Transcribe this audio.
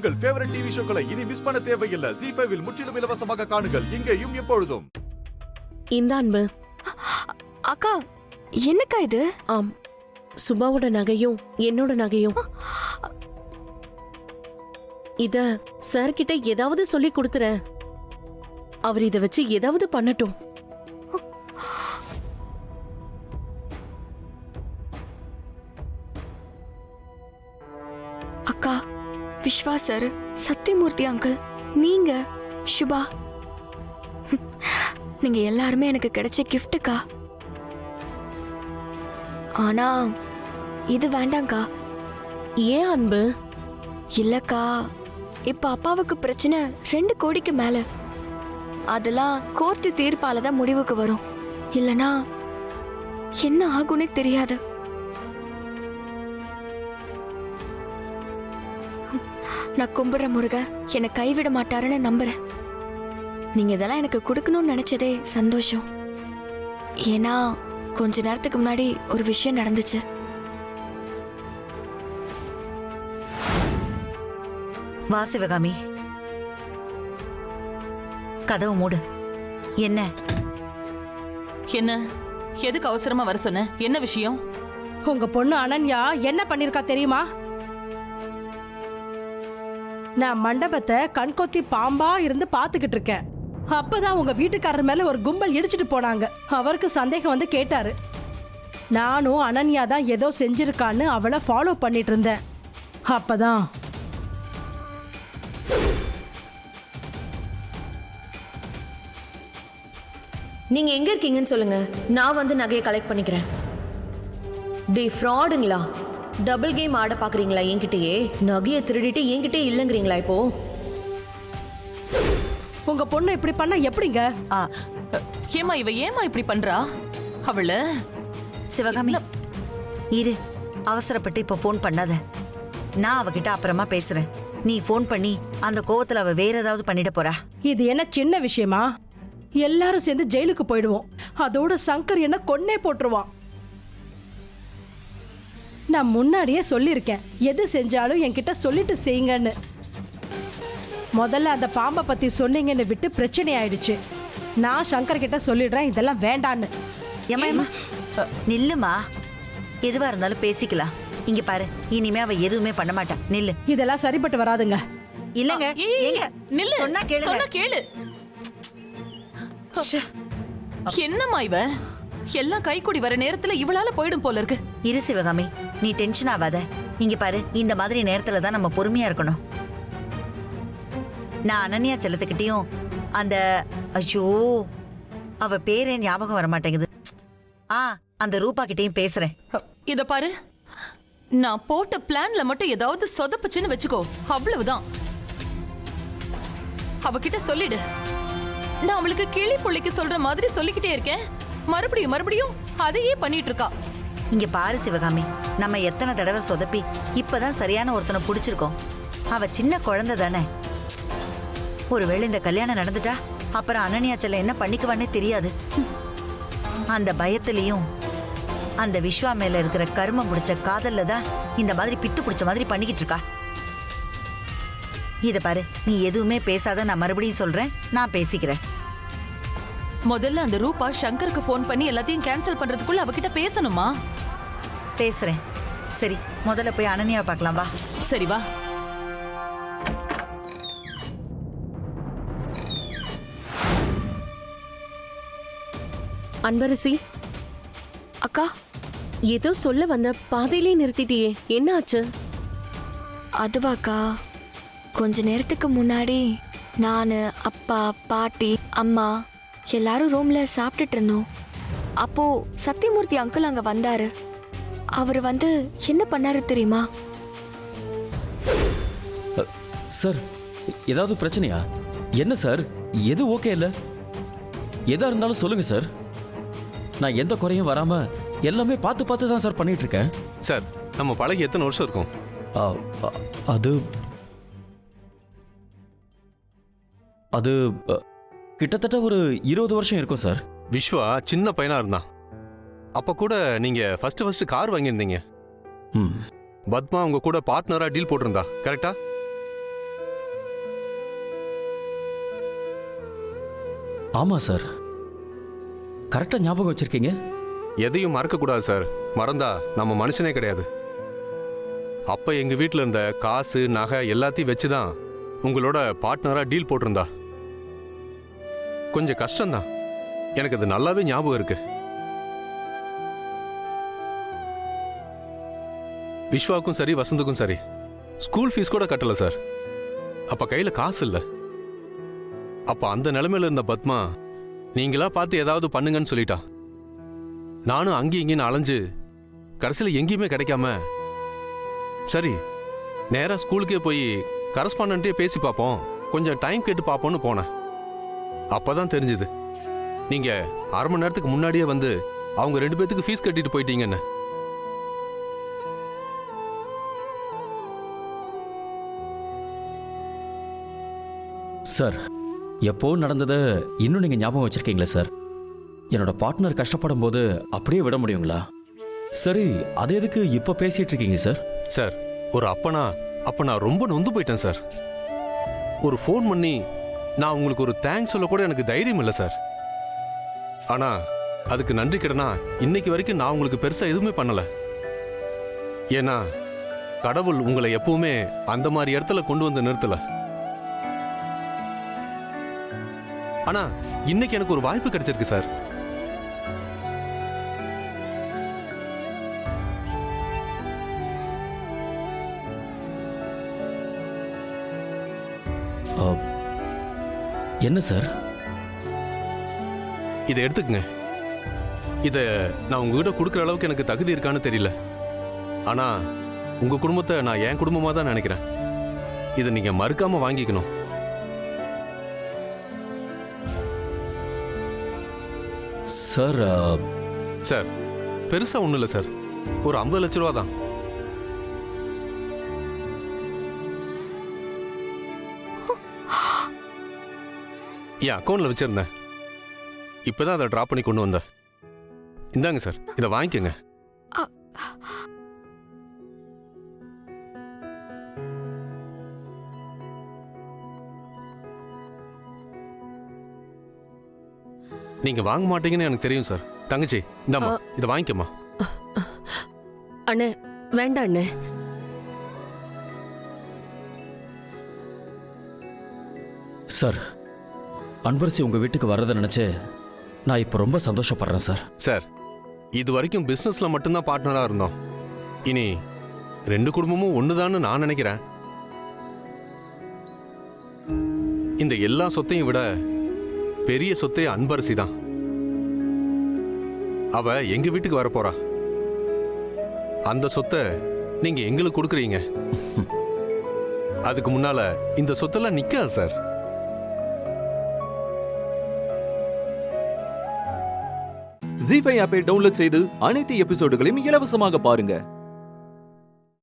உங்கள் favourite TV ஷோக்களை இனி miss பண்ண தேவையில்லை. ஜீ5 இல் முற்றிலும் இலவசமாக காணுங்கள். இங்கேயும் எப்பொழுதும். இந்த அன்பு. அக்கா, என்னக்கா இது? ஆம், சுபாவோட நகையும் என்னோட நகையும். இத சார் கிட்ட ஏதாவது சொல்லி கொடுத்துற. அவர் இத வச்சு ஏதாவது பண்ணட்டும். அக்கா, விஸ்வா சார், சத்தியமூர்த்தி அங்கிள், நீங்க, சுபா, நீங்க எல்லாருமே எனக்கு கிடைச்ச கிஃப்ட்டுக்கா. ஆனா இது வேண்டாங்க்கா. ஏன் அன்பு? இல்லக்கா, இப்ப அப்பாவுக்கு பிரச்சனை 2 கோடிக்கு மேல. அதெல்லாம் கோர்ட்டு தீர்ப்பால தான் முடிவுக்கு வரும். இல்லனா என்ன ஆகும்னே தெரியாது. நான் கும்பிடுற முருக என்னை கைவிட மாட்டாருன்னு நம்புறேன். நீங்க இதெல்லாம் எனக்கு கொடுக்கணும்னு நினைச்சதே சந்தோஷம். ஏன்னா கொஞ்ச நேரத்துக்கு முன்னாடி ஒரு விஷயம் நடந்துச்சு. வா சிவகாமி, கதவு மூடு. என்ன என்ன, எதுக்கு அவசரமா வர சொன்ன? என்ன விஷயம்? உங்க பொண்ணு அனன்யா என்ன பண்ணிருக்கா தெரியுமா? நான் மண்டபத்தை கண்கொத்தி பாம்பா இருந்து பாத்துக்கிட்டு இருக்கேன். அப்பதான் உங்க வீட்டுக்காரர் மேல ஒரு கும்பல் இடிச்சிட்டு போனாங்க. அவருக்கு சந்தேகம் வந்து கேட்டாரு. நானும் அனன்யா தான் ஏதோ செஞ்சிருக்கான்னு அவளை ஃபாலோ பண்ணிட்டு இருந்தேன். அப்பதான் நீங்க எங்க இருக்கீங்கன்னு சொல்லுங்க, நான் வந்து நகையை கலெக்ட் பண்ணிக்கிறேன். டே ஃப்ராடுங்களா? டபுள் கேம் ஆட பாக்குறீங்களா? என்கிட்டயே நகையை திருடிட்டு என்கிட்டயே இல்லைங்கிறீங்களா? இப்போ உங்க பொண்ணு இப்படி பண்ணா எப்படிங்க? ஏமா இவ ஏமா இப்படி பண்றா? அவள சிவகாமி இரு, அவசரப்பட்டு இப்ப போன் பண்ணாத. நான் அவகிட்ட அப்புறமா பேசுறேன். நீ போன் பண்ணி அந்த கோவத்துல அவ வேற ஏதாவது பண்ணிட போறா. இது என்ன சின்ன விஷயமா? எல்லாரும் சேர்ந்து ஜெயிலுக்கு போயிடுவோம். அதோட சங்கர் என்ன கொன்னே போட்டுருவான். நான் முன்னாடியே சொல்லியிருக்கேன், எது செஞ்சாலும் என்கிட்ட சொல்லிட்டு செய்யுங்கன்னு. முதல்ல அந்த பாம்பை பத்தி சொன்னீங்கன்னு விட்டு பிரச்சனை ஆயிடுச்சு. நான் சங்கர் கிட்ட சொல்லிடுறேன் இதெல்லாம் வேண்டான்னு. ஏமா நில்லுமா, எதுவா இருந்தாலும் பேசிக்கலாம். இங்க பாரு, இனிமே அவ எதுவுமே பண்ண மாட்டா. நில்லு. இதெல்லாம் சரிப்பட்டு வராதுங்க. இல்லங்க, ஏங்க நில்லு. சொன்னா கேளு. சொன்னா கேளு. என்னம்மா இவ? எல்லாம் கைக்கூடி வர நேரத்துல இவளால போயிடும் போல இருக்கு. இரு சிவகாமி, நீ டென்ஷன் ஆகாத. இங்க பாரு, இந்த மாதிரி நேரத்துல தான் நம்ம பொறுமையா இருக்கணும். நான் அனன்யா செல்லத்துக்கிட்டையும் அந்த ஐயோ அவ பேரே ஞாபகம் வர மாட்டேங்குது, அந்த ரூபா கிட்டையும் பேசுறேன். இத பாரு, நான் போட்ட பிளான்ல மட்டும் ஏதாவது சொதப்புச்சுன்னு வச்சுக்கோ, அவ்வளவுதான். அவகிட்ட சொல்லிடு. நான் அவளுக்கு கிளி புள்ளிக்கு சொல்ற மாதிரி சொல்லிக்கிட்டே இருக்கேன். மறுபடியும் மறுபடியும் அதையே பண்ணிட்டு இருக்கா. இங்க பாரு சிவகாமி, நம்ம எத்தனை தடவை சொதப்பி இப்பதான் சரியான ஒருத்தனை புடிச்சிருக்கோம். அவ சின்ன குழந்தை தானே. ஒருவேளை இந்த கல்யாணம் நடந்துட்டா அப்புறம் அனன்யா செல்ல என்ன பண்ணிக்குவானே தெரியாது. அந்த பயத்திலையும் அந்த விஸ்வா மேல இருக்கிற கருமம் பிடிச்ச காதல்ல தான் இந்த மாதிரி பித்து பிடிச்ச மாதிரி பண்ணிக்கிட்டு இருக்கா. இத பாரு, நீ எதுவுமே பேசாத. நான் மறுபடியும் சொல்றேன், நான் பேசிக்கிறேன். முதல்ல அந்த ரூபா சங்கருக்கு போன் பண்ணி எல்லாத்தையும் கேன்சல் பண்றதுக்குள்ள அவகிட்ட பேசணுமா? பேசுறேன். சரி, முதல்ல போய் அனன்யாவை பார்க்கலாம் வா. சரி வா. அன்பரசி அக்கா, ஏதோ சொல்ல வந்த பாதையிலே நிறுத்திட்டியே, என்ன ஆச்சு? அதுவாக்கா, கொஞ்ச நேரத்துக்கு முன்னாடி நான், அப்பா, பாட்டி, அம்மா எல்லாரும் ரூம்ல சாப்பிட்டுட்டு இருந்தோம். அப்போ சத்தியமூர்த்தி அங்கிள் அங்க வந்தாரு. அவர் வந்து என்ன பண்ணாரு தெரியுமா? சார், ஏதாவது பிரச்சனையா? என்ன சார், எது ஓகே இல்ல? எதா இருந்தாலும் சொல்லுங்க சார். நான் எந்த குறையும் வராம எல்லாமே பார்த்து பார்த்து தான் சார் பண்ணிட்டு இருக்கேன். சார், நம்ம பழகி எத்தனை வருஷம் இருக்கும்? அது அது கிட்டத்தட்ட ஒரு 20 வருஷம் இருக்கும் சார். விஸ்வா சின்ன பையனா இருந்தான். அப்ப கூட நீங்க ஃபர்ஸ்ட் கார் வாங்கியிருந்தீங்க. பத்மா உங்க கூட பார்ட்னரா டீல் போட்டிருந்தா, கரெக்டா? ஆமா சார், கரெக்டா ஞாபகம் வச்சிருக்கீங்க. எதையும் மறக்கக்கூடாது சார். மறந்தா நம்ம மனுஷனே கிடையாது. அப்ப எங்க வீட்டில் இருந்த காசு நகை எல்லாத்தையும் வச்சு தான் உங்களோட பார்ட்னரா டீல் போட்டிருந்தா. கொஞ்சம் கஷ்டம்தான், எனக்கு அது நல்லாவே ஞாபகம் இருக்கு. விஸ்வாவுக்கும் சரி வசந்துக்கும் சரி ஸ்கூல் ஃபீஸ் கூட கட்டல சார். அப்ப கையில காசு இல்லை. அப்ப அந்த நிலைமையில இருந்த பத்மா நீங்களா பார்த்து ஏதாவது பண்ணுங்கன்னு சொல்லிட்டா. நானும் அங்கேயும் இங்கேயும் அலைஞ்சு கடைசியில் எங்கேயுமே கிடைக்காம சரி நேரா ஸ்கூலுக்கே போய் கரஸ்பாண்டன்ட்டே பேசி பார்ப்போம், கொஞ்சம் டைம் கேட்டு பார்ப்போம்னு போனேன். அப்பதான் தெரிஞ்சுது நீங்க 1/2 மணி நேரத்துக்கு முன்னாடியே வந்து அவங்க 2 பேத்துக்கு ஃபீஸ் கட்டிட்டு போயிட்டீங்கன்னு. சார், எப்போ நடந்ததை இன்னும் நீங்க ஞாபகம் வச்சிருக்கீங்களா சார்? என்னோட பார்ட்னர் கஷ்டப்படும் போது அப்படியே விட முடியுங்களா? சரி, அது எதுக்கு இப்ப பேசிட்டு இருக்கீங்க சார்? சார், ஒரு அப்பனா அப்ப நான் ரொம்ப நொந்து போயிட்டேன் சார். ஒரு ஃபோன் பண்ணி நான் உங்களுக்கு ஒரு தேங்க்ஸ் சொல்ல கூட எனக்கு தைரியம் இல்லை சார். ஆனா அதுக்கு நன்றி கிடனா இன்னைக்கு வரைக்கும் நான் உங்களுக்கு பெருசா எதுவுமே பண்ணல. ஏன்னா கடவுள் உங்களை எப்பவுமே அந்த மாதிரி இடத்துல கொண்டு வந்து நிறுத்தல. ஆனா இன்னைக்கு எனக்கு ஒரு வாய்ப்பு கிடைச்சிருக்கு சார். என்ன சார்? இதை எடுத்துக்கங்க. இதை நான் உங்ககிட்ட கொடுக்குற அளவுக்கு எனக்கு தகுதி இருக்கான்னு தெரியல. ஆனா உங்க குடும்பத்தை நான் என் குடும்பமா தான் நினைக்கிறேன். இதை நீங்க மறுக்காம வாங்கிக்கணும். சார், சார், பெருசா ஒண்ணும் இல்லை சார். ஒரு 50 லட்ச ரூபா தான். என் அக்கௌண்ட்ல வச்சிருந்தேன். இப்பதான் அதை டிராப் பண்ணி கொண்டு வந்தேன். இந்தாங்க சார், இதை வாங்கிக்கோங்க. நீங்க வாங்க மாட்டீங்கன்னு எனக்கு தெரியும் சார். தங்கச்சி, இந்தாம்மா, இதை வாங்கிக்கம்மா. அண்ணே, வேண்டாம் அண்ணே. சார், அன்பரசி உங்க வீட்டுக்கு வர்றதை நினைச்சு நான் இப்ப ரொம்ப சந்தோஷப்படுறேன் சார். சார், இது வரைக்கும் பிசினஸ்ல மட்டும்தான் பார்ட்னரா இருந்தோம். இனி 2 குடும்பமும் ஒண்ணுதான்னு நான் நினைக்கிறேன். இந்த எல்லா சொத்தையும் விட பெரிய சொத்தே அன்பரசி தான். அவ எங்க வீட்டுக்கு வரப்போறா. அந்த சொத்தை நீங்க எங்களுக்கு கொடுக்குறீங்க. அதுக்கு முன்னால இந்த சொத்தெல்லாம் நிக்காது சார். ஜீ5 ஆப்பை டவுன்லோட் செய்து அனைத்து எபிசோடுகளையும் இலவசமாக பாருங்க.